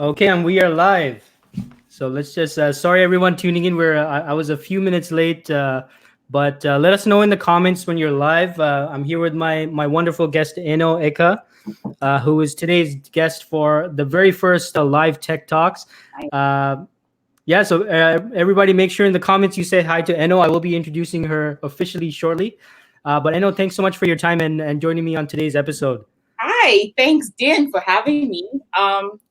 Okay, and we are live. So let's just sorry everyone tuning in. I was a few minutes late, but let us know in the comments when you're live. I'm here with my wonderful guest Eno Eka, who is today's guest for the very first live tech talks. Uh, yeah, so everybody, make sure in the comments you say hi to Eno. I will be introducing her officially shortly. But Eno, thanks so much for your time and joining me on today's episode. Hi, thanks, Dan, for having me.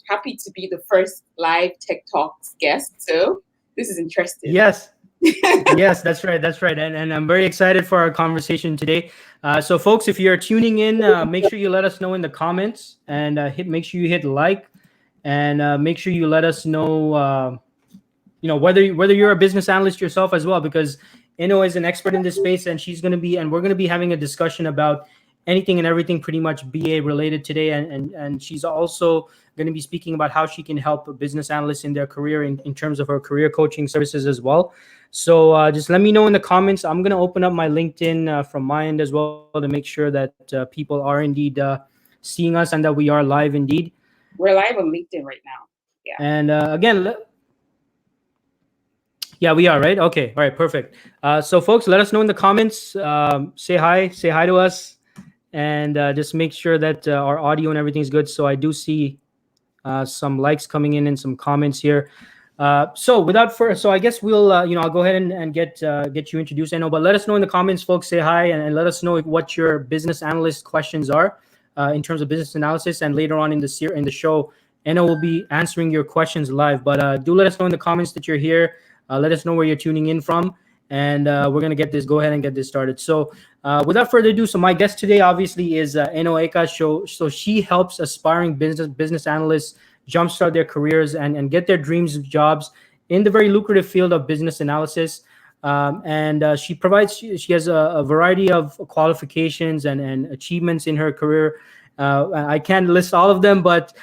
Happy to be the first live Tech Talks guest. So this is interesting. Yes. Yes, that's right. That's right. And I'm very excited for our conversation today. So, folks, if you're tuning in, make sure you let us know in the comments and make sure you hit like and make sure you let us know, whether you're a business analyst yourself as well, because Eno is an expert in this space and we're going to be having a discussion about anything and everything pretty much BA related today. And she's also going to be speaking about how she can help business analysts in their career in terms of her career coaching services as well. So just let me know in the comments. I'm going to open up my LinkedIn from my end as well to make sure that people are indeed seeing us and that we are live indeed. We're live on LinkedIn right now. Yeah. And again, yeah, we are, right? Okay. All right. Perfect. So, folks, let us know in the comments. Say hi to us, and just make sure that our audio and everything is good. So, I do see some likes coming in and some comments here. So I guess I'll go ahead and get you introduced. I know, but let us know in the comments, folks. Say hi and let us know what your business analyst questions are in terms of business analysis. And later on in the show, Eno will be answering your questions live. But do let us know in the comments that you're here. Let us know where you're tuning in from, and we're gonna go ahead and get this started. So without further ado, so my guest today obviously is Eno Eka. So she helps aspiring business analysts jumpstart their careers and get their dreams jobs in the very lucrative field of business analysis. And she has a variety of qualifications and achievements in her career. I can't list all of them, but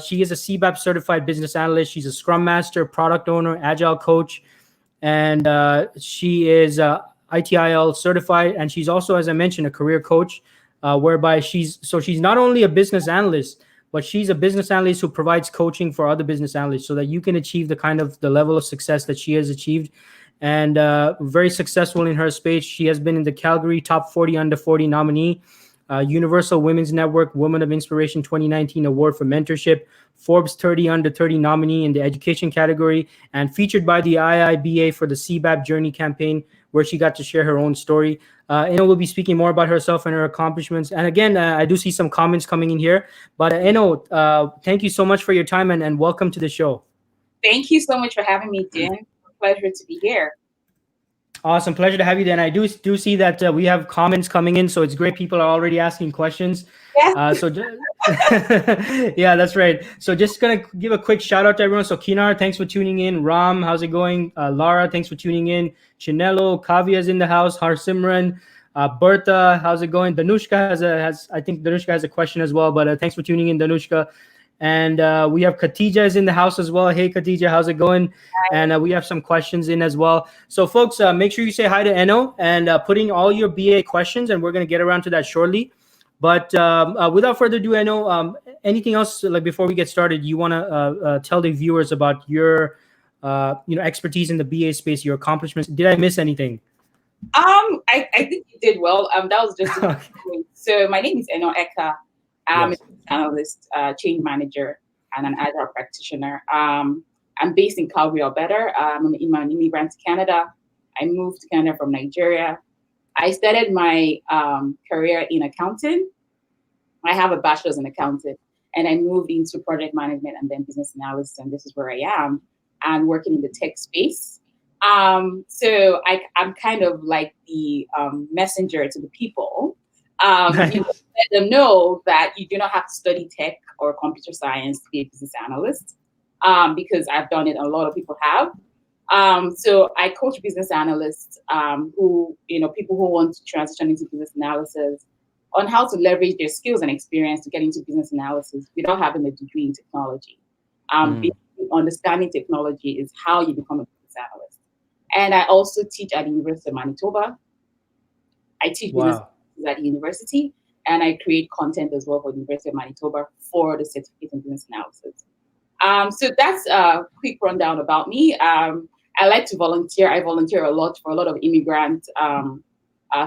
she is a CBAP certified business analyst. She's a Scrum Master, product owner, agile coach, and she is ITIL certified. And she's also, as I mentioned, a career coach, whereby she's not only a business analyst, but she's a business analyst who provides coaching for other business analysts so that you can achieve the level of success that she has achieved. And very successful in her space. She has been in the Calgary Top 40 Under 40 nominee, Universal Women's Network Woman of Inspiration 2019 Award for Mentorship, Forbes 30 Under 30 nominee in the education category, and featured by the IIBA for the CBAP Journey campaign, where she got to share her own story. Eno will be speaking more about herself and her accomplishments. And again, I do see some comments coming in here. But Eno, thank you so much for your time and welcome to the show. Thank you so much for having me, Dan. Pleasure to be here. Awesome. Pleasure to have you, Dan. I do see that we have comments coming in, so it's great. People are already asking questions. Yeah. Yeah, that's right. So just going to give a quick shout out to everyone. So Kinar, thanks for tuning in. Ram, how's it going? Lara, thanks for tuning in. Chinello, Kavia's in the house. Harsimran, Bertha, how's it going? Danushka I think Danushka has a question as well, but thanks for tuning in, Danushka. And we have Khatija is in the house as well. Hey, Khatija, how's it going? Hi. And we have some questions in as well. So, folks, make sure you say hi to Eno and put in all your BA questions, and we're going to get around to that shortly. But without further ado, Eno, anything else like before we get started? You want to tell the viewers about your expertise in the BA space, your accomplishments? Did I miss anything? I think you did well. That was just so my name is Eno Eka. I'm Yes. a business analyst, change manager, and an agile practitioner. I'm based in Calgary, Alberta. I'm an immigrant to Canada. I moved to Canada from Nigeria. I started my career in accounting. I have a bachelor's in accounting, and I moved into project management and then business analysis, and this is where I am, and working in the tech space. So I'm kind of like the messenger to the people. Nice. Let them know that you do not have to study tech or computer science to be a business analyst, because I've done it. A lot of people have. So I coach business analysts who, people who want to transition into business analysis on how to leverage their skills and experience to get into business analysis without having a degree in technology. Basically, understanding technology is how you become a business analyst. And I also teach at the University of Manitoba. I teach business at the university, and I create content as well for the University of Manitoba for the certificate in business analysis. So that's a quick rundown about me. I like to volunteer. I volunteer a lot for a lot of immigrant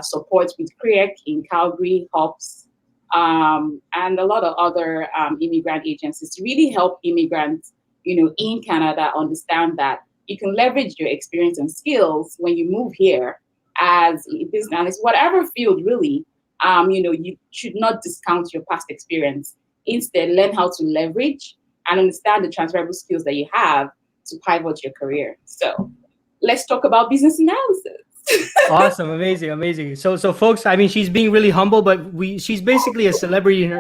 support with CREAC in Calgary, HOPS, and a lot of other immigrant agencies to really help immigrants, in Canada understand that you can leverage your experience and skills when you move here as a business analyst, whatever field really. You should not discount your past experience. Instead, learn how to leverage and understand the transferable skills that you have to pivot your career. So let's talk about business analysis. Awesome, amazing. So folks, I mean, she's being really humble, but she's basically a celebrity in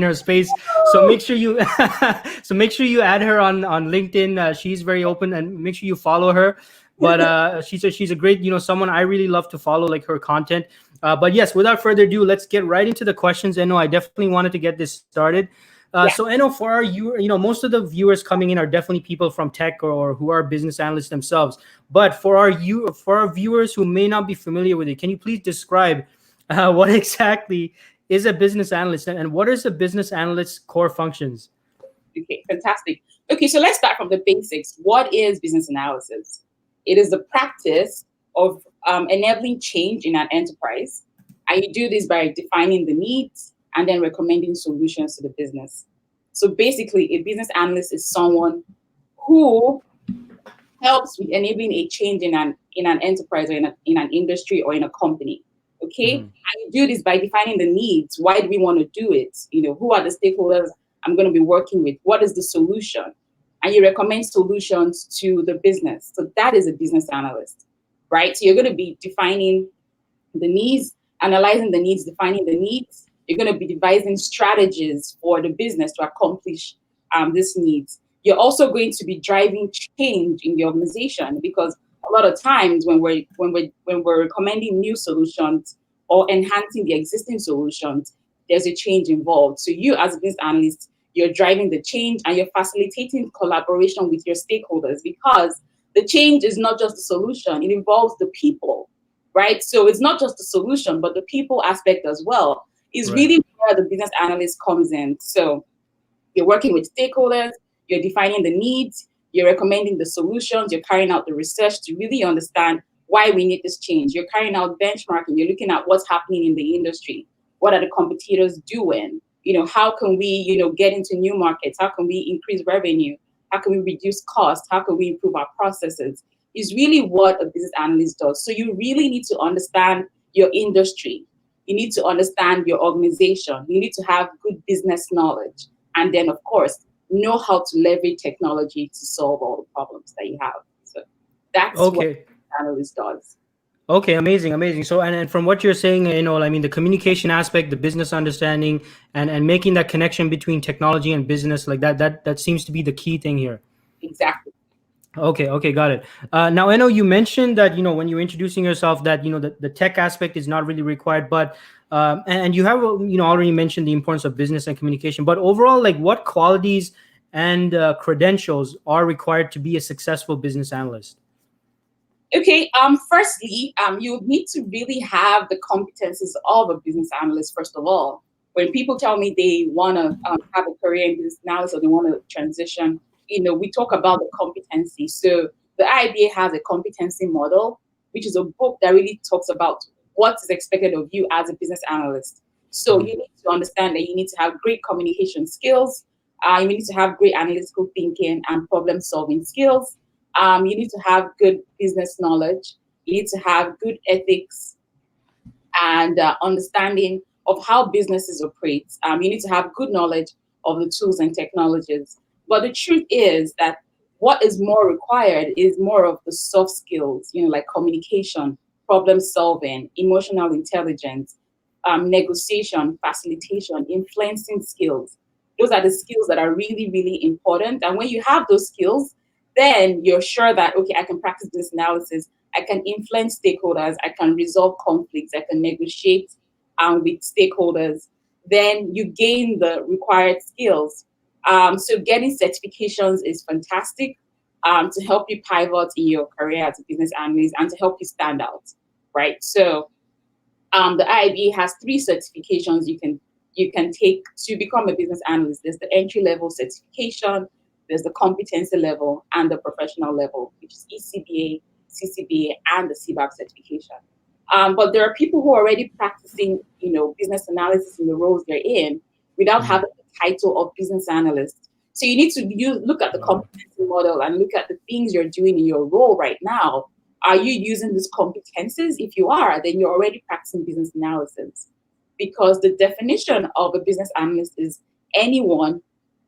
her space. So make sure you add her on LinkedIn. She's very open, and make sure you follow her. But she's a great, someone I really love to follow, like her content. But yes, without further ado, let's get right into the questions. Eno, I definitely wanted to get this started. Yeah. So Eno, for our most of the viewers coming in are definitely people from tech or who are business analysts themselves. But for our viewers who may not be familiar with it, can you please describe what exactly is a business analyst and what is a business analyst's core functions? Okay, fantastic. Okay, so let's start from the basics. What is business analysis? It is the practice of enabling change in an enterprise. And you do this by defining the needs and then recommending solutions to the business. So basically, a business analyst is someone who helps with enabling a change in an enterprise or in an industry or in a company. Okay, and you do this by defining the needs. Why do we want to do it? Who are the stakeholders I'm going to be working with? What is the solution? And you recommend solutions to the business. So that is a business analyst, right? So you're going to be defining the needs, analyzing the needs, defining the needs. You're going to be devising strategies for the business to accomplish these needs. You're also going to be driving change in the organization, because a lot of times when we're recommending new solutions or enhancing the existing solutions, there's a change involved. So you, as a business analyst, you're driving the change and you're facilitating collaboration with your stakeholders, because the change is not just the solution, it involves the people, right? So it's not just the solution, but the people aspect as well is Right. really where the business analyst comes in. So you're working with stakeholders, you're defining the needs, you're recommending the solutions, you're carrying out the research to really understand why we need this change. You're carrying out benchmarking, you're looking at what's happening in the industry. What are the competitors doing? How can we, get into new markets? How can we increase revenue? How can we reduce costs? How can we improve our processes? Is really what a business analyst does. So you really need to understand your industry. You need to understand your organization. You need to have good business knowledge. And then, of course, know how to leverage technology to solve all the problems that you have. So that's what an analyst does. Okay, amazing. So, and from what you're saying, I mean, the communication aspect, the business understanding, and making that connection between technology and business, like that seems to be the key thing here. Exactly. Okay, got it. Now, I know you mentioned that, when you're introducing yourself, that, the tech aspect is not really required, but, and you have, already mentioned the importance of business and communication, but overall, like, what qualities and credentials are required to be a successful business analyst? Okay. Firstly, you need to really have the competencies of a business analyst. First of all, when people tell me they want to have a career in business analysis or they want to transition, we talk about the competency. So the IBA has a competency model, which is a book that really talks about what is expected of you as a business analyst. So you need to understand that you need to have great communication skills. You need to have great analytical thinking and problem solving skills. You need to have good business knowledge. You need to have good ethics and understanding of how businesses operate. You need to have good knowledge of the tools and technologies. But the truth is that what is more required is more of the soft skills, like communication, problem solving, emotional intelligence, negotiation, facilitation, influencing skills. Those are the skills that are really, really important. And when you have those skills, then you're sure that, okay, I can practice this analysis, I can influence stakeholders, I can resolve conflicts, I can negotiate with stakeholders. Then you gain the required skills. So getting certifications is fantastic to help you pivot in your career as a business analyst and to help you stand out, right? So the IIB has 3 certifications you can take to become a business analyst. There's the entry level certification, There's the competency level and the professional level, which is ECBA, CCBA, and the CBAC certification. But there are people who are already practicing, business analysis in the roles they're in without having the title of business analyst. So you need to look at the competency model and look at the things you're doing in your role right now. Are you using these competencies? If you are, then you're already practicing business analysis. Because the definition of a business analyst is anyone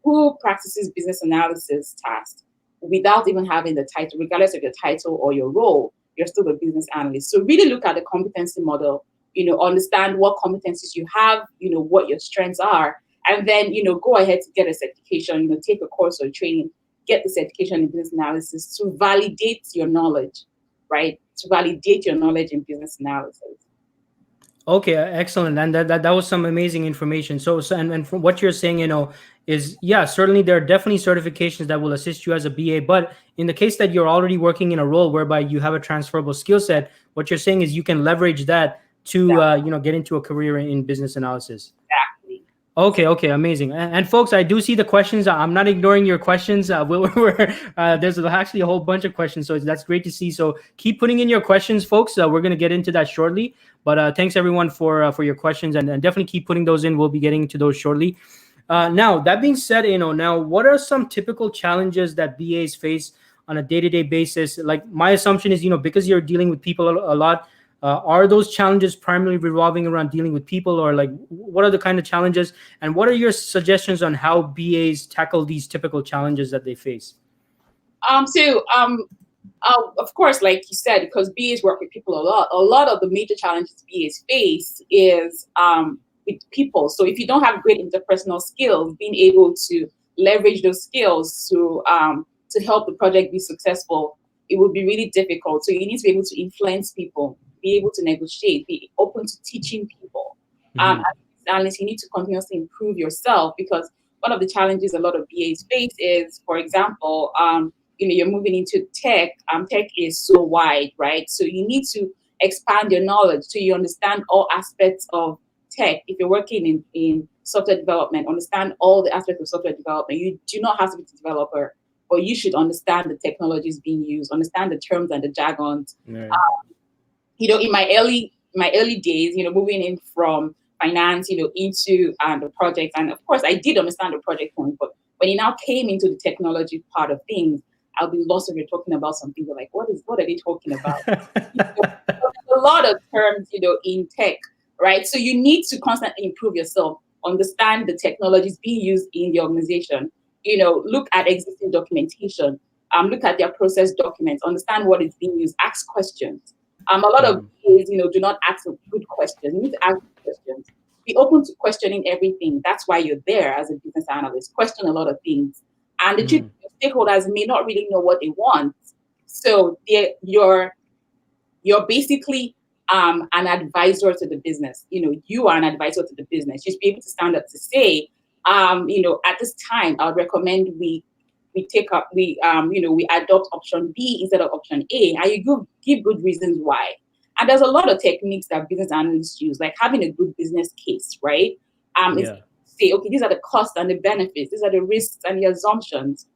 who practices business analysis tasks without even having the title, regardless of your title or your role, you're still a business analyst. So really look at the competency model, understand what competencies you have, what your strengths are, and then, go ahead to get a certification, take a course or training, get the certification in business analysis to validate your knowledge, right? To validate your knowledge in business analysis. Okay, excellent. And that was some amazing information. So and from what you're saying, is certainly there are definitely certifications that will assist you as a BA. But in the case that you're already working in a role whereby you have a transferable skill set, what you're saying is you can leverage that to get into a career in business analysis. Exactly. Okay, amazing. And folks, I do see the questions. I'm not ignoring your questions. There's actually a whole bunch of questions, so that's great to see. So keep putting in your questions, folks. We're going to get into that shortly. But thanks everyone for your questions, and definitely keep putting those in. We'll be getting to those shortly. Now, that being said, now what are some typical challenges that BAs face on a day-to-day basis? Like my assumption is, because you're dealing with people a lot. Are those challenges primarily revolving around dealing with people, or like what are the kind of challenges, and what are your suggestions on how BAs tackle these typical challenges that they face? Of course, like you said, because BAs work with people a lot of the major challenges BAs face is with people. So if you don't have great interpersonal skills, being able to leverage those skills to help the project be successful, it will be really difficult. So you need to be able to influence people, be able to negotiate, be open to teaching people. As analysts, you need to continuously improve yourself, because one of the challenges a lot of BAs face is, for example, you're moving into tech. Tech is so wide, right? So you need to expand your knowledge so you understand all aspects of tech. If you're working in software development, understand all the aspects of software development. You do not have to be a developer, but you should understand the technologies being used, understand the terms and the jargons. Right. In my early days, moving in from finance, into the project, and of course I did understand the project point, but when it now came into the technology part of things, I'll be lost if you're talking about something. You're like, what are they talking about? There's a lot of terms, in tech, right? So you need to constantly improve yourself, understand the technologies being used in the organization, look at existing documentation, look at their process documents, understand what is being used, ask questions. A lot of BAs, do not ask good questions. You need to ask good questions. Be open to questioning everything. That's why you're there as a business analyst. Question a lot of things. And the truth, stakeholders may not really know what they want. So you're basically an advisor to the business. You are an advisor to the business. Just be able to stand up to say, at this time, I would recommend we adopt option B instead of option A, and you give good reasons why. And there's a lot of techniques that business analysts use, like having a good business case, right? Say, okay, these are the costs and the benefits, these are the risks and the assumptions,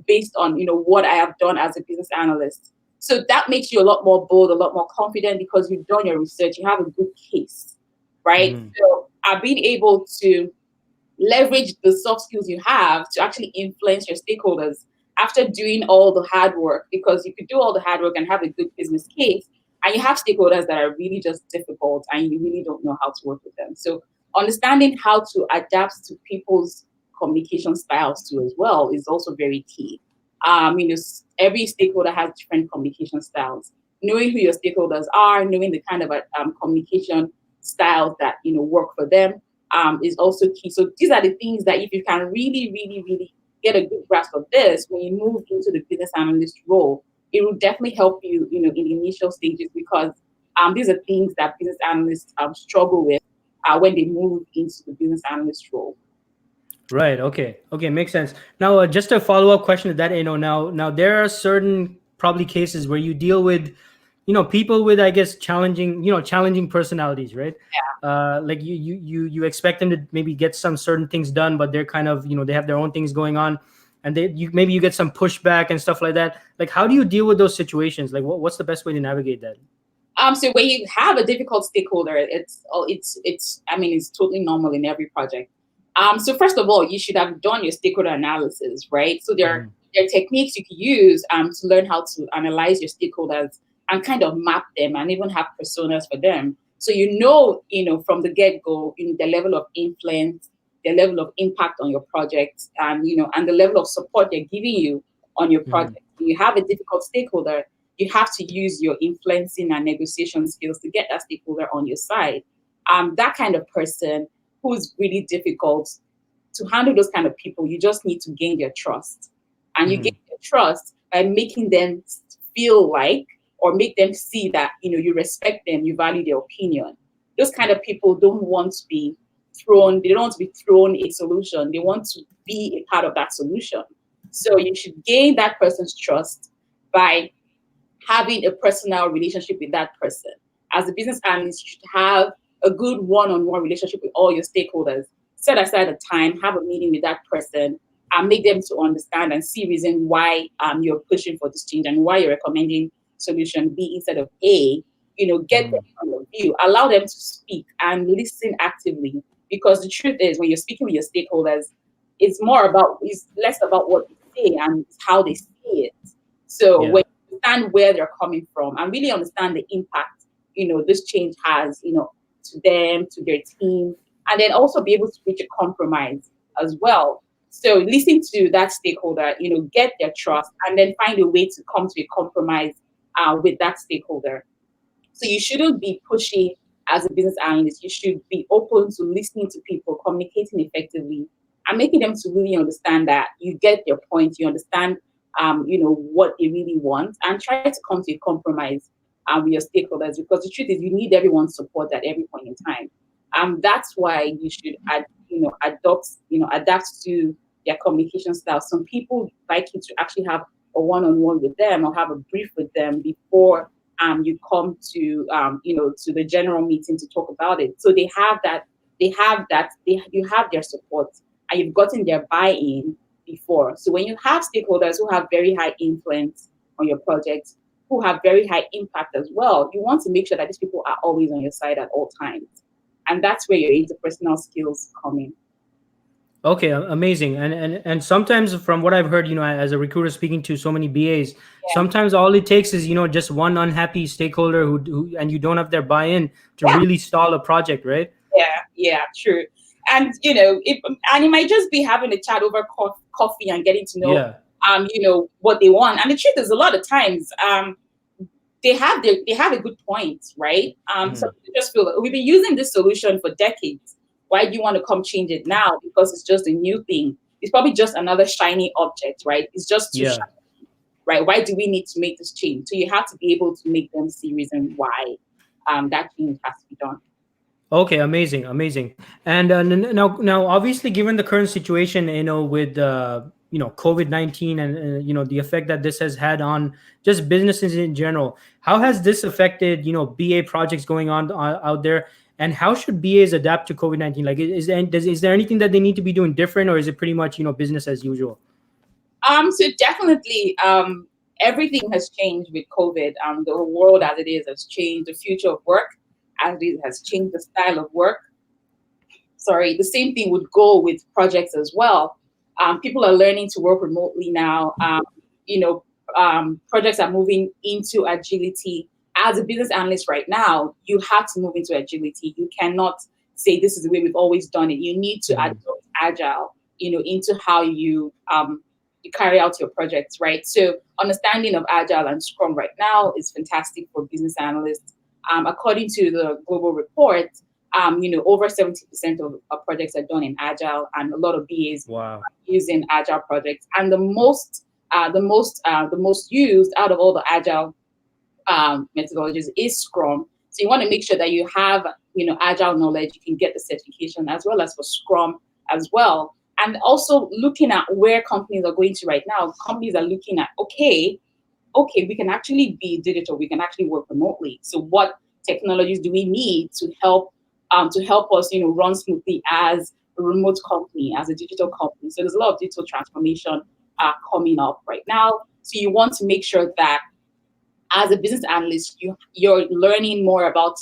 based on, what I have done as a business analyst. So that makes you a lot more bold, a lot more confident, because you've done your research, you have a good case, right? So being able to leverage the soft skills you have to actually influence your stakeholders after doing all the hard work, because you could do all the hard work and have a good business case, and you have stakeholders that are really just difficult and you really don't know how to work with them. So understanding how to adapt to people's communication styles too as well is also very key. Every stakeholder has different communication styles. Knowing who your stakeholders are, knowing the kind of communication styles that work for them is also key. So these are the things that if you can really, really, really get a good grasp of this when you move into the business analyst role, it will definitely help you, in the initial stages, because these are things that business analysts struggle with when they move into the business analyst role. Right. Okay. Makes sense. Now, just a follow-up question to that, now there are certain probably cases where you deal with, people with, I guess, challenging personalities, right? Yeah. Like you expect them to maybe get some certain things done, but they're kind of, they have their own things going on. and maybe you get some pushback and stuff like that. Like, how do you deal with those situations? Like, what's the best way to navigate that? So when you have a difficult stakeholder, I mean, it's totally normal in every project. So first of all, you should have done your stakeholder analysis, right? So there are techniques you can use to learn how to analyze your stakeholders and kind of map them and even have personas for them. So from the get-go, the level of influence, the level of impact on your project, and the level of support they're giving you on your Mhm. project. When you have a difficult stakeholder, you have to use your influencing and negotiation skills to get that stakeholder on your side. That kind of person who's really difficult to handle, those kind of people, you just need to gain their trust. And you gain Mhm. their trust by making them feel like, or make them see that, you respect them, you value their opinion. Those kind of people don't want to be thrown, they don't want to be thrown a solution. They want to be a part of that solution. So you should gain that person's trust by having a personal relationship with that person. As a business analyst, you should have a good one-on-one relationship with all your stakeholders. Set aside a time, have a meeting with that person, and make them to understand and see reason why you're pushing for this change and why you're recommending solution B instead of A. Get their Mhm. point of view, allow them to speak and listen actively. Because the truth is, when you're speaking with your stakeholders, it's less about what they say and how they see it. So Yeah. when understand where they're coming from and really understand the impact, this change has, to them, to their team, and then also be able to reach a compromise as well. So listen to that stakeholder, get their trust, and then find a way to come to a compromise with that stakeholder. So you shouldn't be pushy as a business analyst. You should be open to listening to people, communicating effectively, and making them to really understand that you get their point, you understand, what they really want, and try to come to a compromise with your stakeholders. Because the truth is, you need everyone's support at every point in time. That's why you should, adapt to their communication style. Some people like you to actually have a one-on-one with them or have a brief with them before you come to to the general meeting to talk about it. So you have their support and you've gotten their buy-in before. So when you have stakeholders who have very high influence on your project, who have very high impact as well, you want to make sure that these people are always on your side at all times. And that's where your interpersonal skills come in. Okay, amazing. And sometimes, from what I've heard, as a recruiter speaking to so many BAs, Yeah. sometimes all it takes is just one unhappy stakeholder who and you don't have their buy-in to Yeah. really stall a project, right? Yeah, true. And it might just be having a chat over coffee and getting to know, Yeah. what they want. And the truth is, a lot of times, they have a good point, right? So Mhm. people just feel like we've been using this solution for decades. Why do you want to come change it now? Because it's just a new thing. It's probably just another shiny object, right? It's just too Yeah. shiny, right? Why do we need to make this change? So you have to be able to make them see reason why that change has to be done. Okay, amazing, amazing. And now, obviously, given the current situation, with COVID-19 and the effect that this has had on just businesses in general, how has this affected BA projects going on out there, and how should BAs adapt to COVID-19? Like, is there anything that they need to be doing different, or is it pretty much business as usual? So definitely, everything has changed with COVID. The whole world as it is has changed. The future of work as it is has changed. The style of work. Sorry, the same thing would go with projects as well. People are learning to work remotely now. You know, Projects are moving into agility. As a business analyst right now, you have to move into agility. You cannot say this is the way we've always done it. You need to Mhm. adopt agile, into how you carry out your projects, right? So understanding of agile and Scrum right now is fantastic for business analysts. According to the global report, over 70% of projects are done in agile, and a lot of BAs Wow. using agile projects. And the most used out of all the agile methodologies is Scrum. So you want to make sure that you have, agile knowledge. You can get the certification as well as for Scrum as well. And also looking at where companies are going to right now. Companies are looking at, okay, we can actually be digital. We can actually work remotely. So what technologies do we need to help us, run smoothly as a remote company, as a digital company? So there's a lot of digital transformation are coming up right now. So you want to make sure that as a business analyst, you're learning more about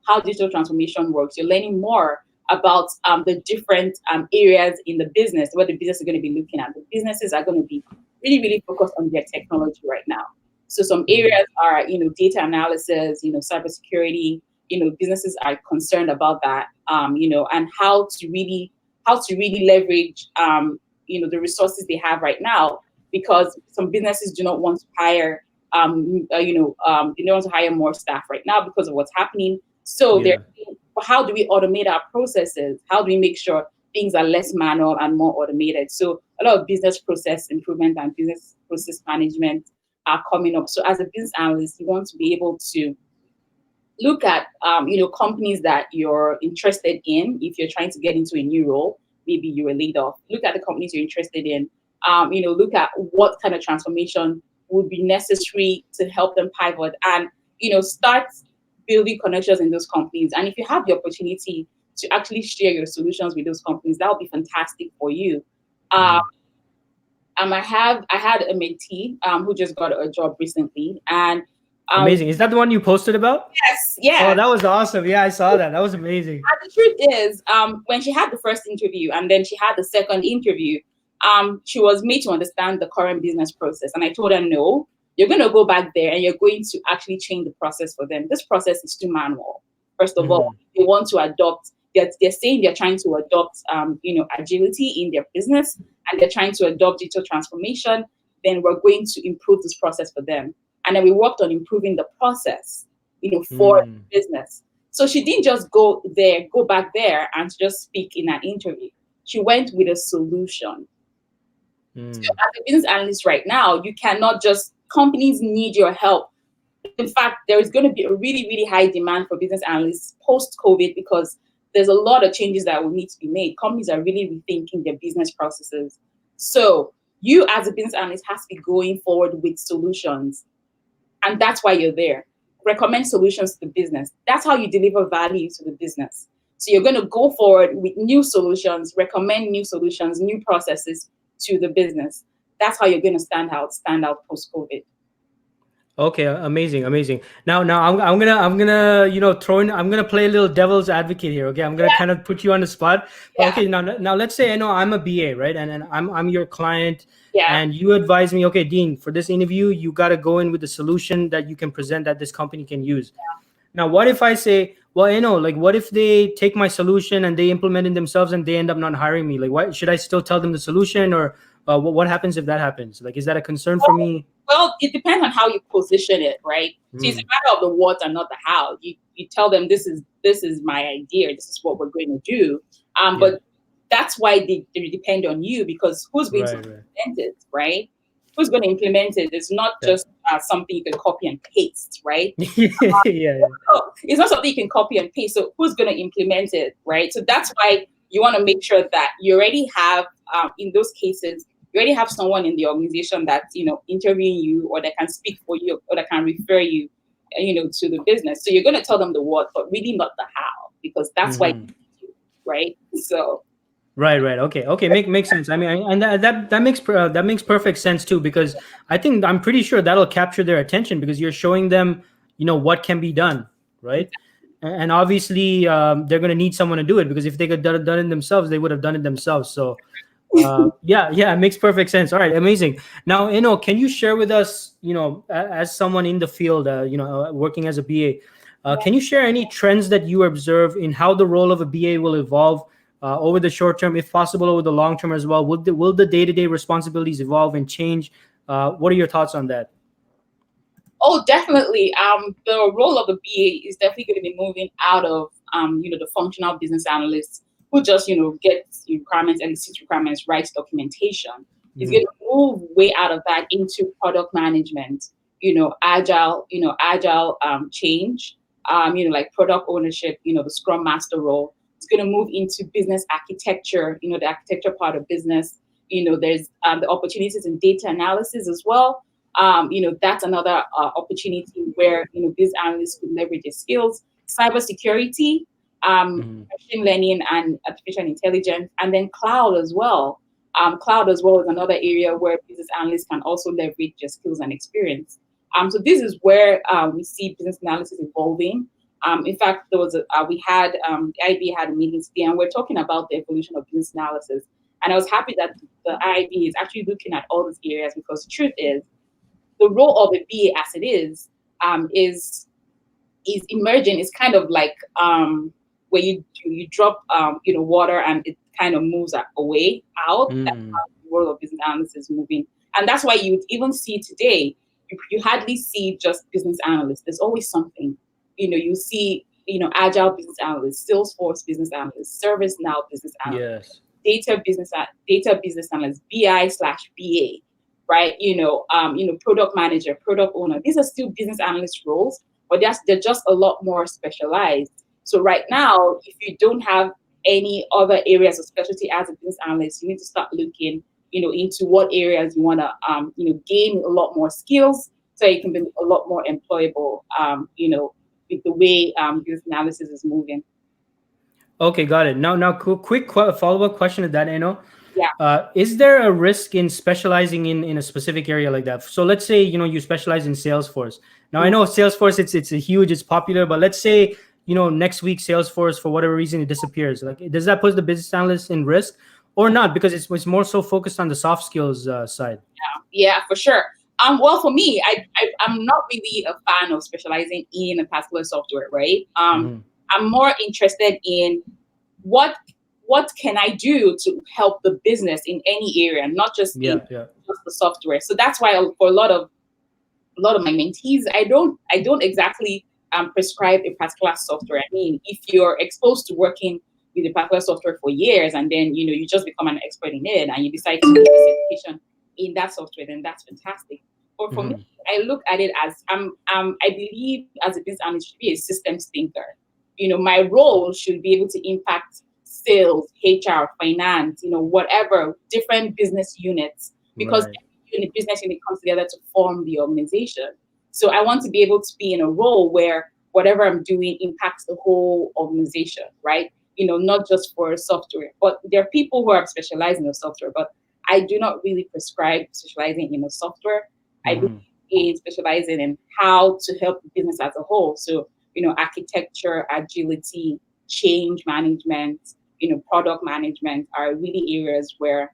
how digital transformation works. You're learning more about the different areas in the business, what the business is going to be looking at. The businesses are going to be really, really focused on their technology right now. So some areas are, data analysis, cybersecurity. Businesses are concerned about that, and how to really leverage, the resources they have right now, because some businesses do not want to hire they don't want to hire more staff right now because of what's happening. So they're thinking, well, how do we automate our processes? How do we make sure things are less manual and more automated? So a lot of business process improvement and business process management are coming up. So as a business analyst, you want to be able to look at companies that you're interested in. If you're trying to get into a new role, maybe you were laid off, look at the companies you're interested in. Look at what kind of transformation would be necessary to help them pivot, and start building connections in those companies. And if you have the opportunity to actually share your solutions with those companies, that would be fantastic for you. I had a mentee who just got a job recently, and amazing. Is that the one you posted about? Yes, yeah. Oh, that was awesome. Yeah, I saw that. That was amazing. And the truth is, when she had the first interview and then she had the second interview, she was made to understand the current business process. And I told her, no, you're going to go back there and you're going to actually change the process for them. This process is too manual. First of all, they want to adopt. They're saying they're trying to adopt, agility in their business, and they're trying to adopt digital transformation. Then we're going to improve this process for them. And then we worked on improving the process, for business. So she didn't just go back there and just speak in an interview. She went with a solution. So as a business analyst right now, you cannot just, companies need your help. In fact, there is going to be a really, really high demand for business analysts post-COVID, because there's a lot of changes that will need to be made. Companies are really rethinking their business processes. So you as a business analyst has to be going forward with solutions. And that's why you're there. Recommend solutions to the business. That's how you deliver value to the business. So you're going to go forward with new solutions, recommend new solutions, new processes to the business. That's how you're going to stand out post-COVID. Okay, amazing. Now, I'm gonna throw in. I'm gonna play a little devil's advocate here. Okay, I'm gonna kind of put you on the spot. But okay, now let's say I'm a BA, right? And I'm your client, and you advise me, okay, Dean, for this interview, you got to go in with a solution that you can present that this company can use. Now, what if I say, well, like, what if they take my solution and they implement it themselves and they end up not hiring me? Like, why should I still tell them the solution, or what happens if that happens? Like, is that a concern for me? Well, it depends on how you position it, right? So it's a matter of the what and not the how. You tell them, this is my idea, this is what we're going to do. But that's why they depend on you, because who's going to implement it, right? Who's going to implement it? It's not just something you can copy and paste, right? It's not something you can copy and paste. So who's going to implement it, right? So that's why you want to make sure that you already have, in those cases, you already have someone in the organization that's, interviewing you, or that can speak for you, or that can refer you, to the business. So you're going to tell them the what, but really not the how, because that's why, right? So. Right. Okay. Makes sense. I mean, and that makes perfect sense too, because I'm pretty sure that'll capture their attention, because you're showing them, what can be done, right? And obviously, they're going to need someone to do it, because if they could have done it themselves, they would have done it themselves. So, it makes perfect sense. All right, amazing. Now, can you share with us, as someone in the field, working as a BA, can you share any trends that you observe in how the role of a BA will evolve over the short term, if possible, over the long term as well? Will the day-to-day responsibilities evolve and change? What are your thoughts on that? Oh, definitely. The role of the BA is definitely going to be moving out of, the functional business analysts who just, get requirements and seek requirements, write documentation. It's going to move way out of that into product management, agile change, like product ownership, the Scrum Master role. It's going to move into business architecture, the architecture part of business. There's the opportunities in data analysis as well. That's another opportunity where, business analysts could leverage their skills. Cybersecurity, machine learning and artificial intelligence, and then cloud as well. Cloud as well is another area where business analysts can also leverage their skills and experience. So this is where we see business analysis evolving. In fact, there was we had the IB had a meeting today, and we're talking about the evolution of business analysis. And I was happy that the IB is actually looking at all these areas, because the truth is, the role of a BA as it is emerging. It's kind of like where you drop water and it kind of moves away out. That's how the world of business analysts is moving, and that's why you would even see today you hardly see just business analysts. There's always something. You see agile business analysts, Salesforce business analysts, ServiceNow business analysts, Yes. data business analyst, BI/BA, right? Product manager, product owner. These are still business analyst roles, but they're just a lot more specialized. So right now, if you don't have any other areas of specialty as a business analyst, you need to start looking, into what areas you want to, gain a lot more skills, so you can be a lot more employable, with the way business analysis is moving. Okay, got it. Now, quick follow-up question to that, Eno. Yeah. Is there a risk in specializing in a specific area like that? So let's say you specialize in Salesforce. Now I know Salesforce, it's a huge, it's popular, but let's say next week Salesforce for whatever reason it disappears. Like, does that put the business analyst in risk or not? Because it's more so focused on the soft skills side. Yeah, for sure. Well, for me, I'm not really a fan of specializing in a particular software, right? I'm more interested in what can I do to help the business in any area, not just in just the software. So that's why for a lot of my mentees, I don't exactly prescribe a particular software. I mean, if you're exposed to working with a particular software for years, and then you just become an expert in it, and you decide to get a certification in that software, then that's fantastic. But for me, I look at it as I believe as a business analyst should be a systems thinker. My role should be able to impact sales, HR, finance, whatever, different business units, because every business unit comes together to form the organization. So I want to be able to be in a role where whatever I'm doing impacts the whole organization, right? Not just for software. But there are people who are specializing in the software, but I do not really prescribe specializing in the software. I believe in specializing in how to help the business as a whole. So, architecture, agility, change management, product management are really areas where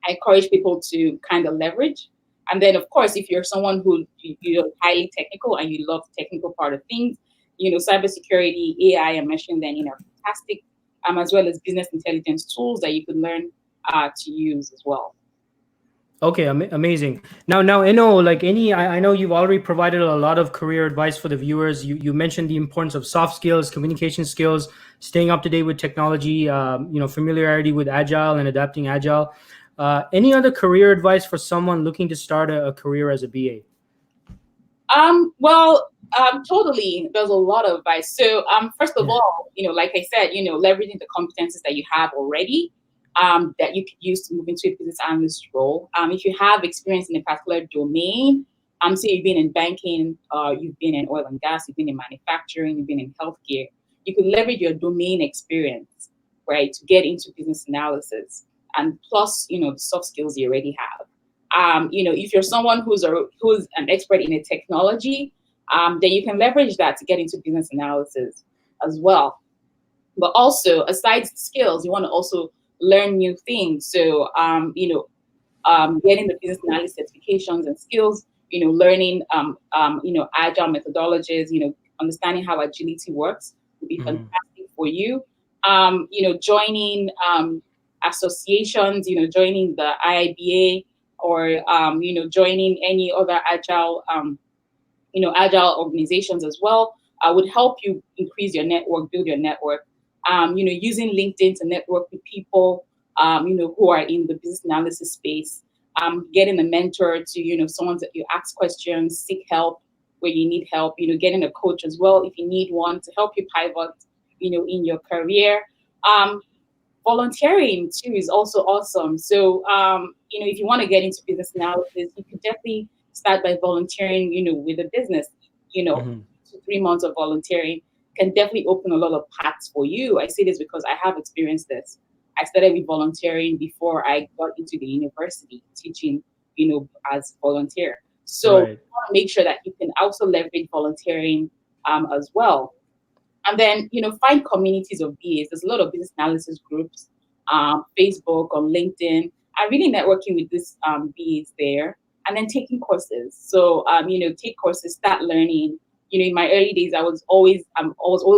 I encourage people to kind of leverage. And then, of course, if you're someone who you're highly technical and you love the technical part of things, cybersecurity, AI, and machine learning are fantastic, as well as business intelligence tools that you could learn to use as well. Okay, amazing. Now, like I know you've already provided a lot of career advice for the viewers. You mentioned the importance of soft skills, communication skills, staying up to date with technology, familiarity with agile and adapting agile. Any other career advice for someone looking to start a career as a BA? Well, totally. There's a lot of advice. So, first of all, like I said, leveraging the competencies that you have already, that you could use to move into a business analyst role. If you have experience in a particular domain, say you've been in banking, you've been in oil and gas, you've been in manufacturing, you've been in healthcare, you can leverage your domain experience, right, to get into business analysis, and plus, the soft skills you already have. If you're someone who's an expert in a technology, then you can leverage that to get into business analysis as well. But also, aside skills, you want to also learn new things. So, getting the business analysis certifications and skills, learning, agile methodologies, understanding how agility works would be fantastic for you. Joining associations, joining the IIBA, or joining any other agile agile organizations as well, would help you increase your network, build your network. Using LinkedIn to network with people who are in the business analysis space. Getting a mentor to someone that you ask questions, seek help where you need help. Getting a coach as well if you need one to help you pivot in your career. Volunteering too is also awesome. So, if you want to get into business analysis, you could definitely start by volunteering, with a business. 2 to 3 months of volunteering can definitely open a lot of paths for you. I say this because I have experienced this. I started with volunteering before I got into the university teaching, as volunteer. So Right. you want to make sure that you can also leverage volunteering as well. And then, find communities of BAs. There's a lot of business analysis groups, Facebook, on LinkedIn. I'm really networking with these BAs there, and then taking courses. So, take courses, start learning. In my early days, I was always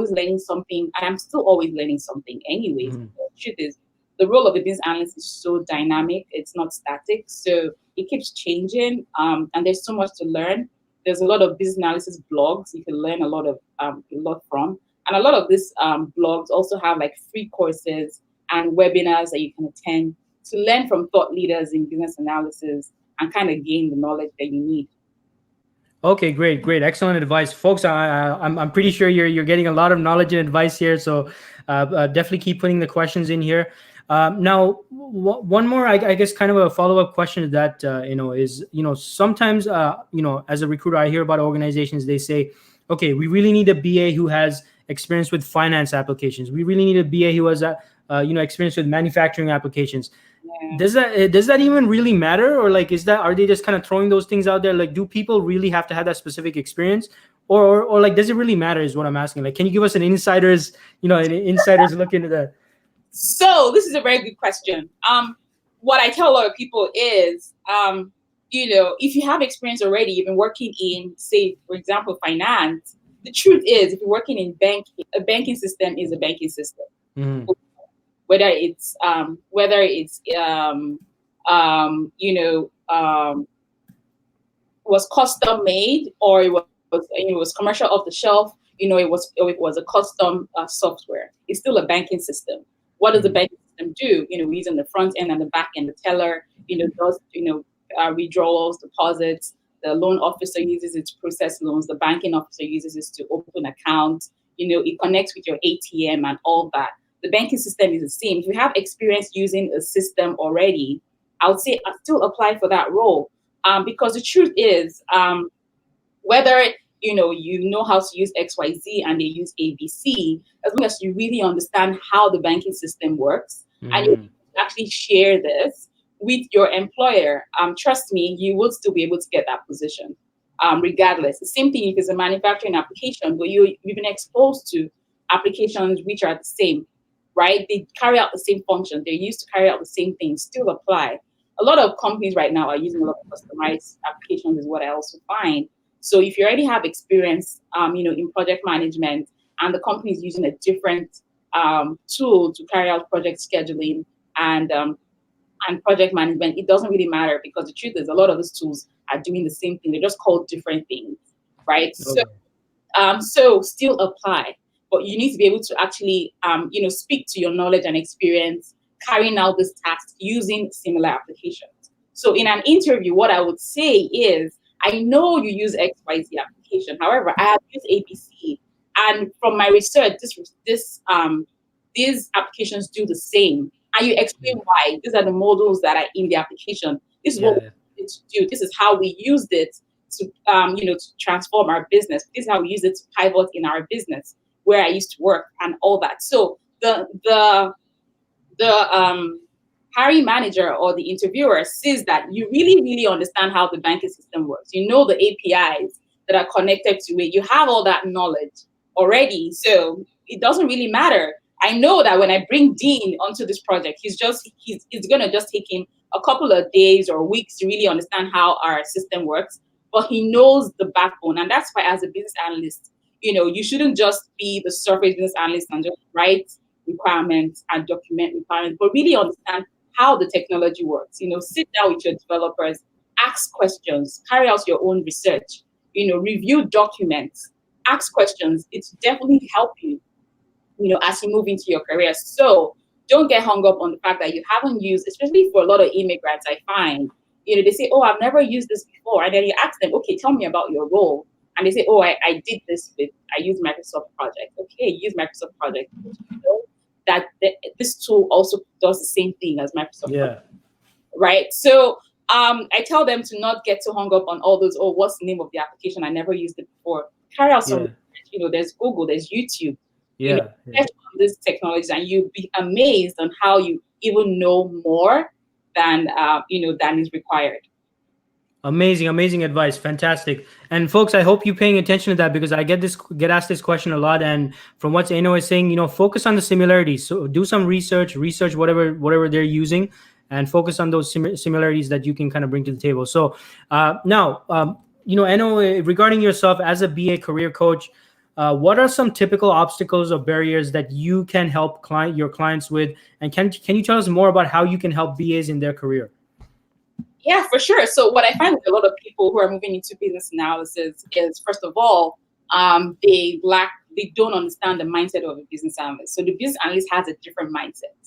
learning something, and I'm still always learning something. Anyways, Mhm. the truth is, the role of a business analyst is so dynamic. It's not static, so it keeps changing. And there's so much to learn. There's a lot of business analysis blogs you can learn a lot from. And a lot of these blogs also have like free courses and webinars that you can attend to learn from thought leaders in business analysis and kind of gain the knowledge that you need. Okay, great, great, excellent advice, folks. I'm pretty sure you're getting a lot of knowledge and advice here. So definitely keep putting the questions in here. Now, one more, I guess, kind of a follow up question to that, is sometimes as a recruiter, I hear about organizations. They say, okay, we really need a BA who has experience with finance applications. We really need a BA who has experience with manufacturing applications. Yeah. Does that even really matter, or like are they just kind of throwing those things out there? Like, do people really have to have that specific experience, or like, does it really matter is what I'm asking. Like, can you give us an insider's look into that? So this is a very good question. What I tell a lot of people is, if you have experience already, you've been working in, say, for example, finance. The truth is, if you're working in banking, a banking system is a banking system. Mhm. Whether it's was custom made or it was commercial off the shelf. It was a custom software. It's still a banking system. What does the Mhm. banking system do? We're using the front end and the back end. The teller, does withdrawals, deposits. The loan officer uses it to process loans. The banking officer uses it to open accounts. It connects with your ATM and all that. The banking system is the same. If you have experience using a system already, I would say I still apply for that role. Because the truth is, whether you know how to use XYZ and they use ABC, as long as you really understand how the banking system works and you Mhm. actually share this with your employer, trust me, you will still be able to get that position, regardless. The same thing if it's a manufacturing application, but you've been exposed to applications which are the same, right? They carry out the same function. They're used to carry out the same things, still apply. A lot of companies right now are using a lot of customized applications, is what I also find. So if you already have experience, in project management, and the company is using a different tool to carry out project scheduling and project management, it doesn't really matter because the truth is a lot of these tools are doing the same thing. They're just called different things, right? So Okay. so still apply, but you need to be able to actually, speak to your knowledge and experience carrying out this task using similar applications. So in an interview, what I would say is, I know you use XYZ application. However, I have used ABC, and from my research, these applications do the same. And you explain why. These are the models that are in the application. This is what Yeah. we need to do. This is how we used it to transform our business. This is how we use it to pivot in our business where I used to work and all that. So the hiring manager or the interviewer sees that you really, really understand how the banking system works. You know the APIs that are connected to it. You have all that knowledge already. So it doesn't really matter. I know that when I bring Dean onto this project, it's gonna just take him a couple of days or weeks to really understand how our system works. But he knows the backbone. And that's why as a business analyst, you shouldn't just be the surface business analyst and just write requirements and document requirements, but really understand how the technology works. Sit down with your developers, ask questions, carry out your own research, review documents, ask questions. It's definitely help you, as you move into your career. So don't get hung up on the fact that you haven't used, especially for a lot of immigrants, I find, they say, oh, I've never used this before. And then you ask them, okay, tell me about your role. And they say, oh, I did this I use Microsoft Project. Okay, use Microsoft Project. But you know that this tool also does the same thing as Microsoft Project, Yeah. right? So I tell them to not get too hung up on all those, oh, what's the name of the application? I never used it before. Carry out some Yeah. research. There's Google, there's YouTube. You know, Yeah. research on this technology, and you'll be amazed on how you even know more than than is required. Amazing, amazing advice. Fantastic. And folks, I hope you're paying attention to that because I get asked this question a lot. And from what Eno is saying, focus on the similarities. So do some research whatever they're using, and focus on those similarities that you can kind of bring to the table. So now, Eno, regarding yourself as a BA career coach, what are some typical obstacles or barriers that you can help your clients with? And can you tell us more about how you can help BAs in their career? Yeah, for sure. So what I find with a lot of people who are moving into business analysis is, first of all, they don't understand the mindset of a business analyst. So the business analyst has a different mindset.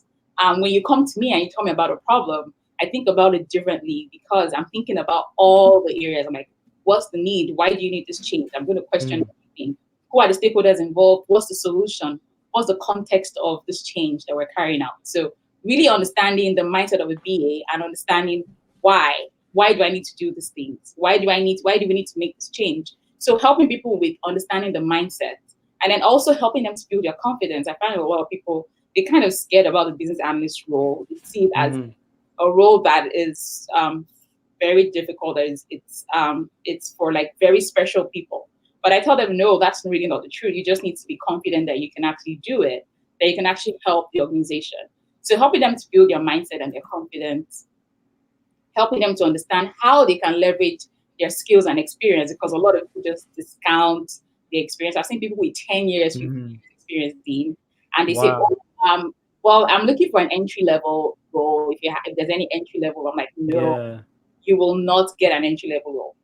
When you come to me and you tell me about a problem, I think about it differently because I'm thinking about all the areas. I'm like, what's the need? Why do you need this change? I'm going to question everything. Who are the stakeholders involved? What's the solution? What's the context of this change that we're carrying out? So really understanding the mindset of a BA and understanding why do I need to do these things? Why do we need to make this change? So helping people with understanding the mindset and then also helping them to build their confidence. I find a lot of people, they're kind of scared about the business analyst role. They see it as a role that is very difficult. That is, it's for like very special people. But I tell them, no, that's really not the truth. You just need to be confident that you can actually do it, that you can actually help the organization. So helping them to build their mindset and their confidence, helping them to understand how they can leverage their skills and experience, because a lot of people just discount the experience. I've seen people with 10 years, 15 years experience, Dean, and they say, Wow. well, I'm looking for an entry level role. If there's any entry level, I'm like, no, Yeah. you will not get an entry level role,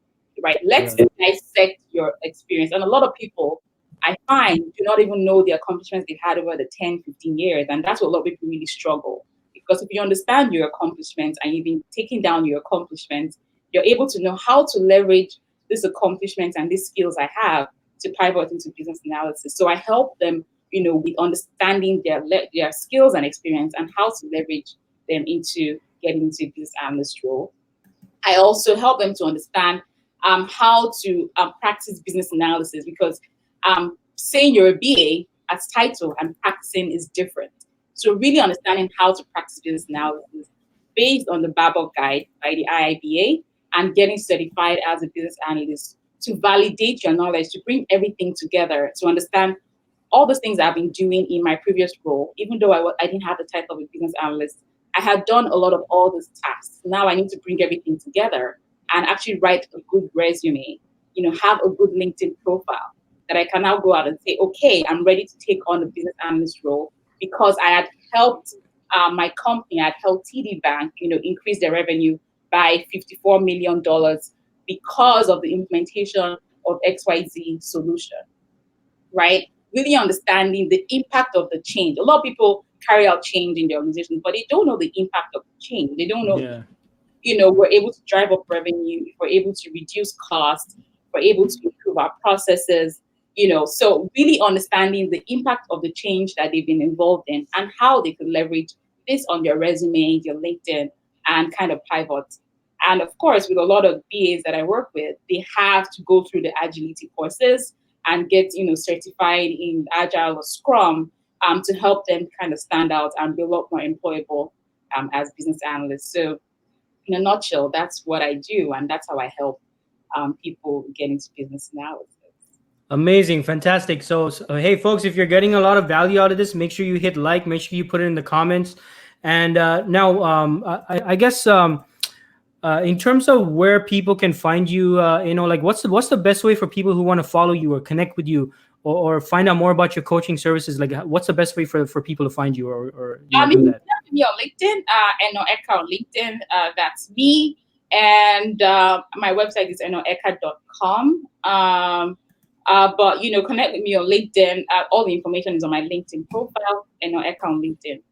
right? Let's Right. dissect your experience. And a lot of people I find do not even know the accomplishments they've had over the 10, 15 years. And that's what a lot of people really struggle. Because if you understand your accomplishments and you've been taking down your accomplishments, you're able to know how to leverage these accomplishments and these skills I have to pivot into business analysis. So I help them, with understanding their skills and experience and how to leverage them into getting into business analyst role. I also help them to understand how to practice business analysis, because saying you're a BA as title and practicing is different. So really understanding how to practice business analysis based on the Babel guide by the IIBA and getting certified as a business analyst to validate your knowledge, to bring everything together, to understand all those things I've been doing in my previous role. Even though I didn't have the title of a business analyst, I had done a lot of all these tasks. Now I need to bring everything together and actually write a good resume, have a good LinkedIn profile that I can now go out and say, okay, I'm ready to take on a business analyst role because I had helped my company, I had helped TD Bank, increase their revenue by $54 million because of the implementation of XYZ solution, right? Really understanding the impact of the change. A lot of people carry out change in their organization, but they don't know the impact of the change. They don't know, Yeah. we're able to drive up revenue, we're able to reduce costs, we're able to improve our processes, so really understanding the impact of the change that they've been involved in and how they could leverage this on their resume, their LinkedIn, and kind of pivot. And of course, with a lot of BAs that I work with, they have to go through the agility courses and get, certified in Agile or Scrum to help them kind of stand out and be a lot more employable as business analysts. So in a nutshell, that's what I do, and that's how I help people get into business analysis. Amazing, fantastic. So, hey, folks, if you're getting a lot of value out of this, make sure you hit like. Make sure you put it in the comments. And now, I guess in terms of where people can find you, like what's the best way for people who want to follow you or connect with you or find out more about your coaching services? Like, what's the best way for people to find you or do You that? can find me on LinkedIn, Eno Eka on LinkedIn. That's me. And my website is enoeka.com. But, connect with me on LinkedIn. All the information is on my LinkedIn profile, Eno Eka on LinkedIn.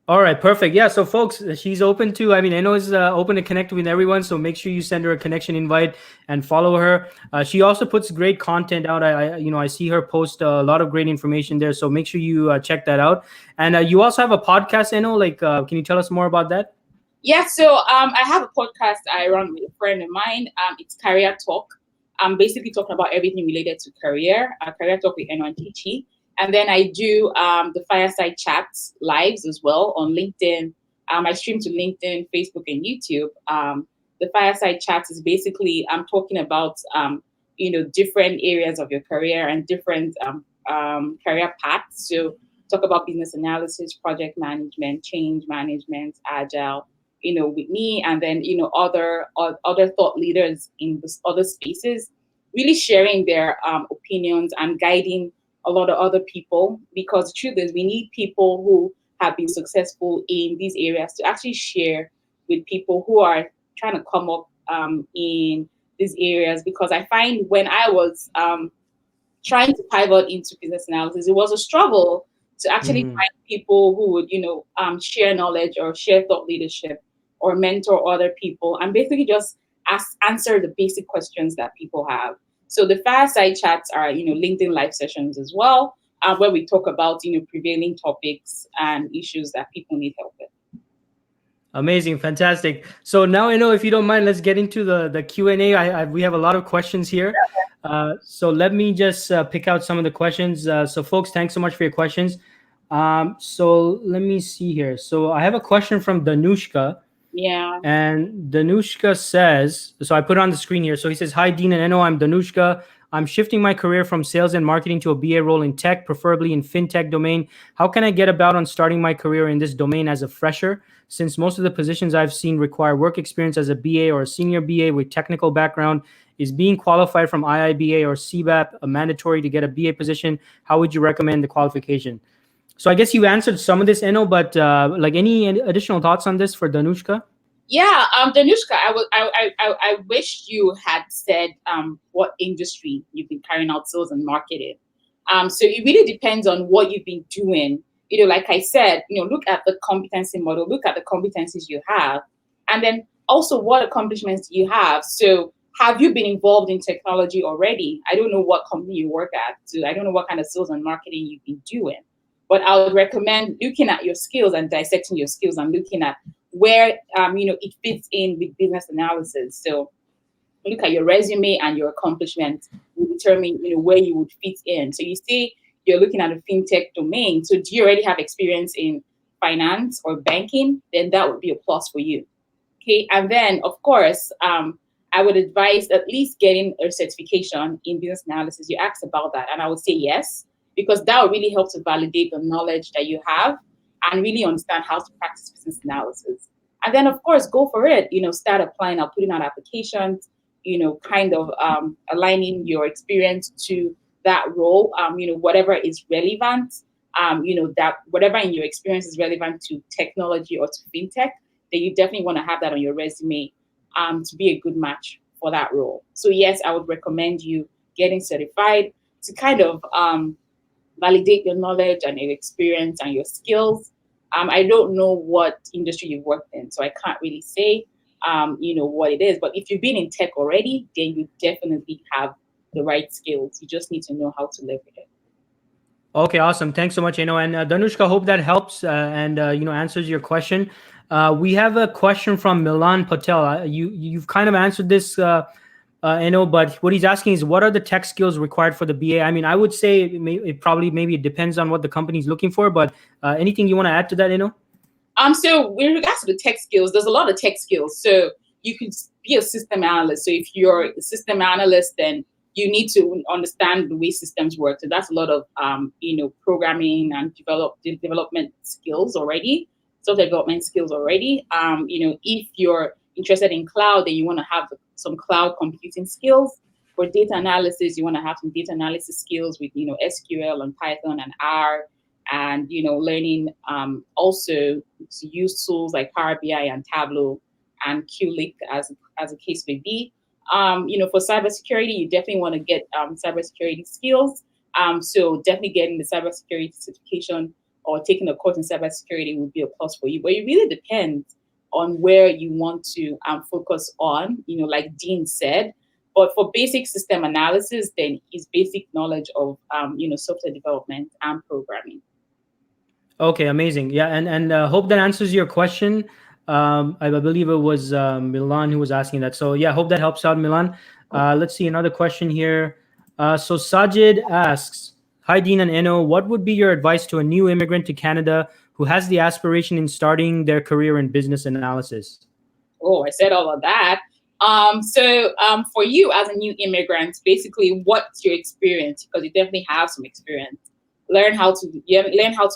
All right, perfect. Yeah, so folks, she's open to. I mean, Eno is open to connect with everyone. So make sure you send her a connection invite and follow her. She also puts great content out. I see her post a lot of great information there. So make sure you check that out. And you also have a podcast, Eno. Like, can you tell us more about that? Yeah, so I have a podcast I run with a friend of mine. It's Career Talk. I'm basically talking about everything related to career Talk with Eno and Tichi. And then I do the fireside chats lives as well on LinkedIn. I stream to LinkedIn, Facebook, and YouTube. The fireside chats is basically I'm talking about different areas of your career and different career paths. So talk about business analysis, project management, change management, agile, with me, and then other thought leaders in this other spaces, really sharing their opinions and guiding a lot of other people. Because the truth is, we need people who have been successful in these areas to actually share with people who are trying to come up in these areas. Because I find when I was trying to pivot into business analysis, it was a struggle to actually Mhm. find people who would, share knowledge or share thought leadership or mentor other people and basically just answer the basic questions that people have. So the fireside chats are, LinkedIn live sessions as well, where we talk about, prevailing topics and issues that people need help with. Amazing, fantastic. So now, if you don't mind, let's get into the Q&A. We have a lot of questions here. So let me just pick out some of the questions. So folks, thanks so much for your questions. So let me see here. So I have a question from Danushka. Yeah. And Danushka says, so I put it on the screen here. So he says, "Hi, Dean and Eno, I'm Danushka. I'm shifting my career from sales and marketing to a BA role in tech, preferably in fintech domain. How can I get about on starting my career in this domain as a fresher? Since most of the positions I've seen require work experience as a BA or a senior BA with technical background, is being qualified from IIBA or CBAP a mandatory to get a BA position? How would you recommend the qualification?" So I guess you answered some of this, Eno, but like any additional thoughts on this for Danushka? Yeah, Danushka, I wish you had said what industry you've been carrying out sales and marketing. So it really depends on what you've been doing. Like I said, look at the competency model, look at the competencies you have, and then also what accomplishments you have. So have you been involved in technology already? I don't know what company you work at, so I don't know what kind of sales and marketing you've been doing. But I would recommend looking at your skills and dissecting your skills and looking at where it fits in with business analysis. So look at your resume and your accomplishments will determine where you would fit in. So you say you're looking at a fintech domain. So do you already have experience in finance or banking? Then that would be a plus for you. Okay, and then of course, I would advise at least getting a certification in business analysis. You asked about that, and I would say yes, because that will really help to validate the knowledge that you have and really understand how to practice business analysis. And then, of course, go for it. Start applying or putting out applications. Kind of aligning your experience to that role. Whatever is relevant. That whatever in your experience is relevant to technology or to fintech, then you definitely want to have that on your resume to be a good match for that role. So yes, I would recommend you getting certified to kind of validate your knowledge and your experience and your skills. I don't know what industry you've worked in, so I can't really say what it is. But if you've been in tech already, then you definitely have the right skills. You just need to know how to leverage it. Okay, awesome. Thanks so much, Eno. And Danushka, hope that helps and answers your question. We have a question from Milan Patel. You've kind of answered this, Eno, but what he's asking is, what are the tech skills required for the BA? I mean, I would say maybe it depends on what the company's looking for, but anything you want to add to that, Eno? So with regards to the tech skills, there's a lot of tech skills. So you could be a system analyst. So if you're a system analyst, then you need to understand the way systems work. So that's a lot of programming and development skills already, software development skills already. If you're interested in cloud, then you want to have some cloud computing skills. For data analysis, you want to have some data analysis skills with SQL and Python and R, and learning also to use tools like Power BI and Tableau and QLink as a case may be. For cybersecurity, you definitely want to get cybersecurity skills. So definitely getting the cybersecurity certification or taking a course in cybersecurity would be a plus for you. But it really depends on where you want to focus on. Like Dean said. But for basic system analysis, then is basic knowledge of software development and programming. Okay, amazing. Yeah, and hope that answers your question. I believe it was Milan who was asking that. So yeah, hope that helps out, Milan. Let's see another question here. So Sajid asks, Hi, Dean and Eno. What would be your advice to a new immigrant to Canada who has the aspiration in starting their career in business analysis? Oh, I said all of that. For you as a new immigrant, basically, what's your experience? Because you definitely have some experience. Learn how to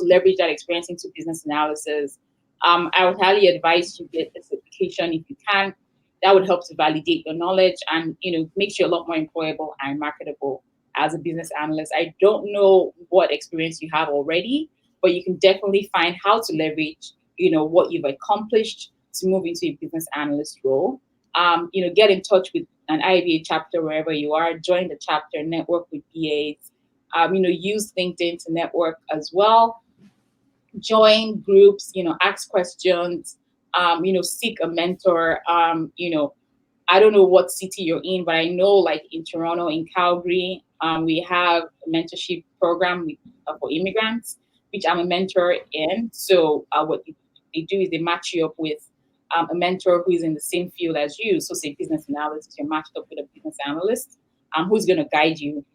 leverage that experience into business analysis. I would highly advise you get a certification if you can. That would help to validate your knowledge and makes you a lot more employable and marketable as a business analyst. I don't know what experience you have already, but you can definitely find how to leverage what you've accomplished to move into a business analyst role. Get in touch with an IBA chapter wherever you are. Join the chapter, network with BAs. Use LinkedIn to network as well. Join groups. Ask questions. Seek a mentor. I don't know what city you're in, but I know like in Toronto, in Calgary, we have a mentorship program for immigrants, which I'm a mentor in. So what they do is they match you up with a mentor who is in the same field as you. So say business analyst, you're matched up with a business analyst who's going to guide you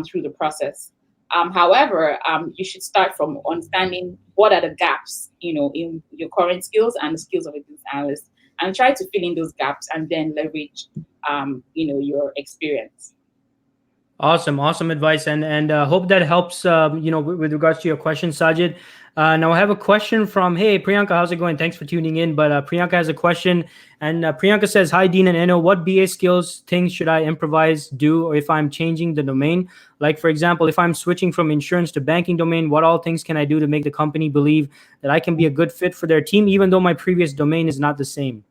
through the process. However, you should start from understanding what are the gaps, in your current skills and the skills of a business analyst, and try to fill in those gaps and then leverage, your experience. Awesome advice, and hope that helps. With regards to your question, Sajid. Now I have a question from Priyanka. How's it going? Thanks for tuning in. But Priyanka has a question, and Priyanka says, "Hi, Dean and Eno. What BA skills things should I improvise do, or if I'm changing the domain? Like for example, if I'm switching from insurance to banking domain, what all things can I do to make the company believe that I can be a good fit for their team, even though my previous domain is not the same?"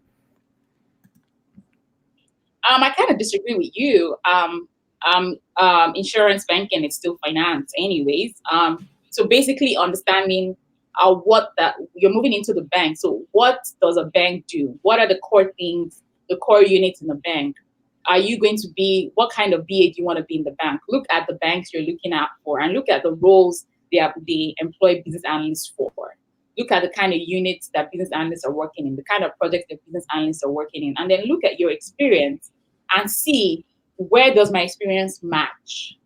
I kind of disagree with you. Insurance banking is still finance, anyways. So basically, understanding what that you're moving into the bank. So what does a bank do? What are the core things, the core units in the bank? Are you going to be what kind of BA do you want to be in the bank? Look at the banks you're looking at for, and look at the roles they employ business analysts for. Look at the kind of units that business analysts are working in, the kind of projects that business analysts are working in, and then look at your experience and see where does my experience match,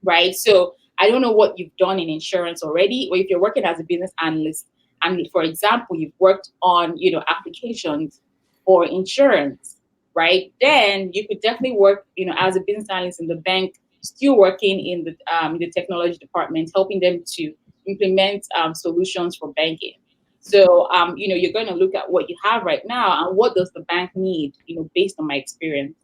right? So I don't know what you've done in insurance already, or if you're working as a business analyst, and for example, you've worked on applications for insurance, right? Then you could definitely work as a business analyst in the bank, still working in the technology department, helping them to implement solutions for banking. So you're going to look at what you have right now and what does the bank need, based on my experience.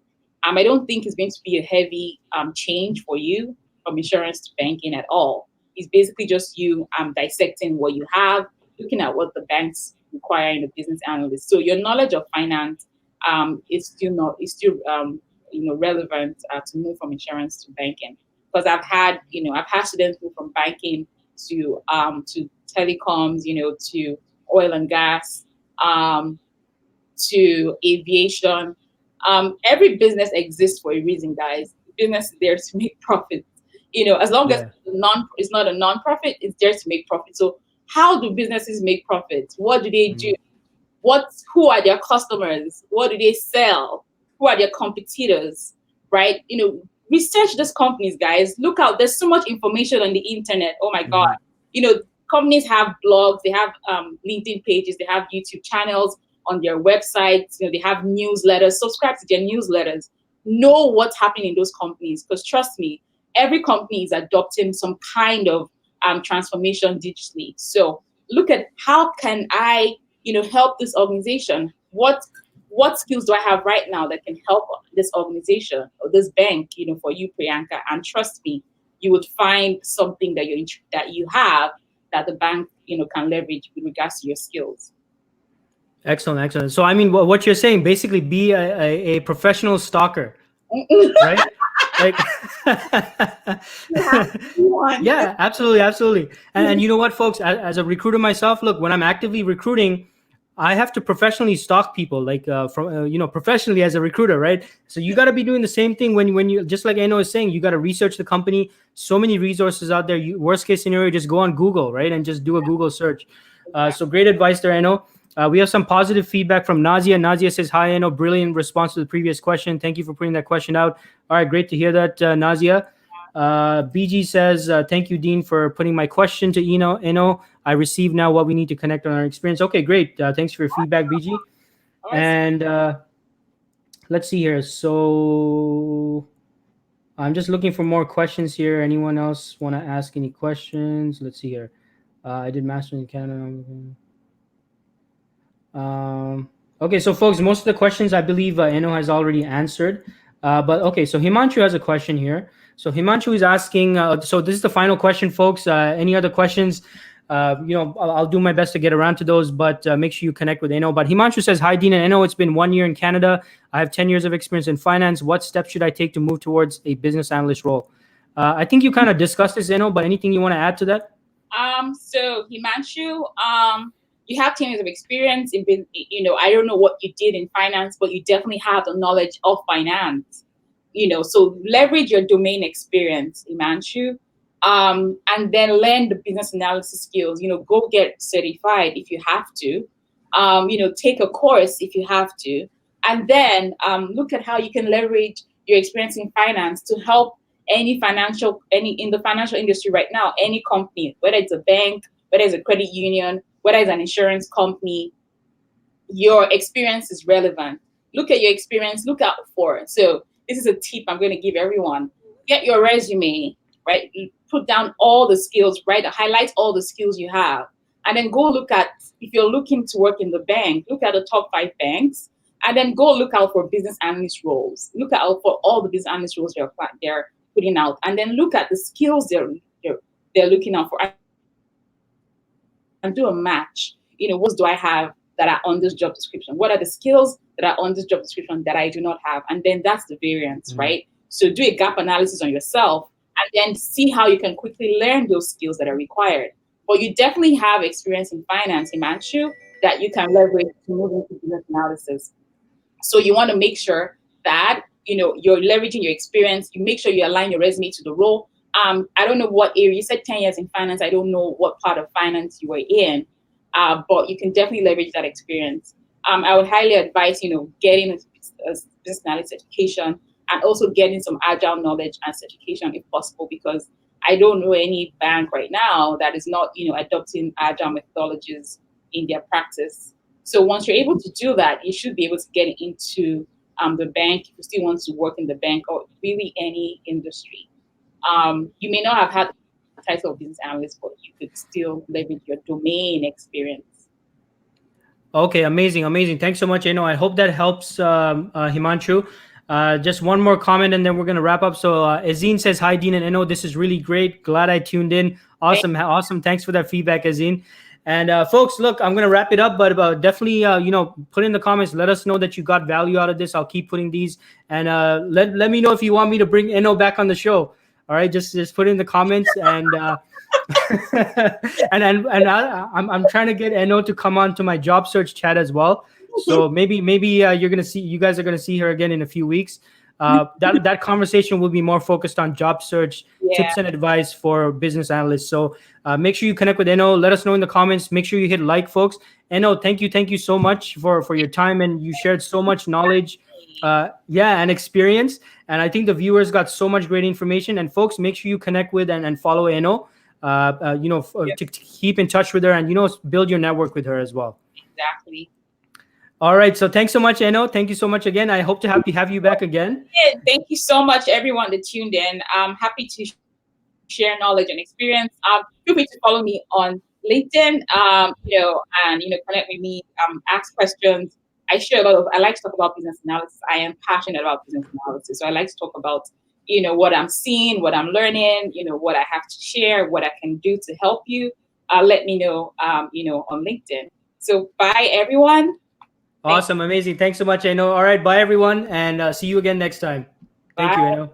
I don't think it's going to be a heavy change for you from insurance to banking at all. It's basically just you dissecting what you have, looking at what the banks require in a business analyst. So your knowledge of finance is still relevant to move from insurance to banking. Because I've had students move from banking to telecoms, to oil and gas, to aviation. Every business exists for a reason, guys. Business is there to make profit. As long as it's not a non-profit, it's there to make profit. So how do businesses make profit? What do they do? Who are their customers? What do they sell? Who are their competitors? Right? Research these companies, guys. Look out. There's so much information on the internet. Oh my God. Companies have blogs, they have LinkedIn pages, they have YouTube channels on their websites, they have newsletters. Subscribe to their newsletters. Know what's happening in those companies, because trust me, every company is adopting some kind of transformation digitally. So look at how can I, help this organization? What skills do I have right now that can help this organization or this bank, for you, Priyanka? And trust me, you would find something that you have that the bank, can leverage with regards to your skills. Excellent. So, I mean, what you're saying, basically be a professional stalker, right? Like, yeah, absolutely. And you know what, folks, as a recruiter myself, look, when I'm actively recruiting, I have to professionally stalk people, like professionally as a recruiter, right? So you got to be doing the same thing when you, just like Eno is saying, you got to research the company. So many resources out there. Worst case scenario, just go on Google, right, and just do a Google search. So great advice there, Eno. We have some positive feedback from Nazia. Nazia says, "Hi, Eno. Brilliant response to the previous question. Thank you for putting that question out." All right, great to hear that, Nazia. BG says, thank you, Dean, for putting my question to Eno. I received now what we need to connect on our experience. Okay, great. Thanks for your feedback, BG. And let's see here. So I'm just looking for more questions here. Anyone else want to ask any questions? Let's see here. I did master in Canada. Okay, so folks, most of the questions I believe Eno has already answered. But okay, so Himanshu has a question here. So Himanshu is asking. So this is the final question, folks. Any other questions? I'll do my best to get around to those, but make sure you connect with Eno. But Himanshu says, "Hi, Dean and Eno. It's been 1 year in Canada. I have 10 years of experience in finance. What steps should I take to move towards a business analyst role?" I think you kind of discussed this, Eno. But anything you want to add to that? So Himanshu, you have 10 years of experience in, I don't know what you did in finance, but you definitely have the knowledge of finance, so leverage your domain experience, Himanshu, and then learn the business analysis skills, go get certified if you have to, take a course if you have to, and then look at how you can leverage your experience in finance to help any in the financial industry right now, any company, whether it's a bank, whether it's a credit union, whether it's an insurance company, your experience is relevant. Look at your experience, look out for it. So this is a tip I'm going to give everyone. Get your resume, right? Put down all the skills, right? Highlight all the skills you have. And then go look at, if you're looking to work in the bank, look at the top 5 banks. And then go look out for business analyst roles. Look out for all the business analyst roles they're putting out. And then look at the skills they're looking out for. And do a match. What do I have that are on this job description? What are the skills that are on this job description that I do not have? And then that's the variance, right? So do a gap analysis on yourself and then see how you can quickly learn those skills that are required. But you definitely have experience in finance, Himanshu, that you can leverage to move into business analysis. So you want to make sure that, you're leveraging your experience. You make sure you align your resume to the role. I don't know what area. You said 10 years in finance. I don't know what part of finance you were in, but you can definitely leverage that experience. I would highly advise, getting a business analyst certification and also getting some agile knowledge and certification if possible, because I don't know any bank right now that is not, adopting agile methodologies in their practice. So once you're able to do that, you should be able to get into the bank if you still want to work in the bank or really any industry. You may not have had the title of business analyst, but you could still leverage your domain experience. Okay, amazing. Thanks so much, Eno. I hope that helps, Himanshu. Just one more comment and then we're going to wrap up. So Azine says, "Hi, Dean and Eno. This is really great. Glad I tuned in. Awesome. Thanks for that feedback, Azine." And folks, look, I'm going to wrap it up, but definitely, put in the comments. Let us know that you got value out of this. I'll keep putting these. And let me know if you want me to bring Eno back on the show. All right, just put in the comments and I'm trying to get Eno to come on to my job search chat as well. So maybe you guys are gonna see her again in a few weeks. That conversation will be more focused on job search tips and advice for business analysts. So make sure you connect with Eno. Let us know in the comments. Make sure you hit like, folks. Eno, thank you so much for your time, and you shared so much knowledge, and experience. And I think the viewers got so much great information. And folks, make sure you connect with and follow Eno. To keep in touch with her and build your network with her as well. Exactly. All right. So thanks so much, Eno. Thank you so much again. I hope to have you back again. Thank you so much, everyone that tuned in. I'm happy to share knowledge and experience. Feel free to follow me on LinkedIn, and connect with me, ask questions. I like to talk about business analysis. I am passionate about business analysis. So I like to talk about, what I'm seeing, what I'm learning, what I have to share, what I can do to help you. Let me know, on LinkedIn. So bye, everyone. Awesome. Amazing. Thanks so much, Eno. All right. Bye, everyone. And see you again next time. Thank you, Eno.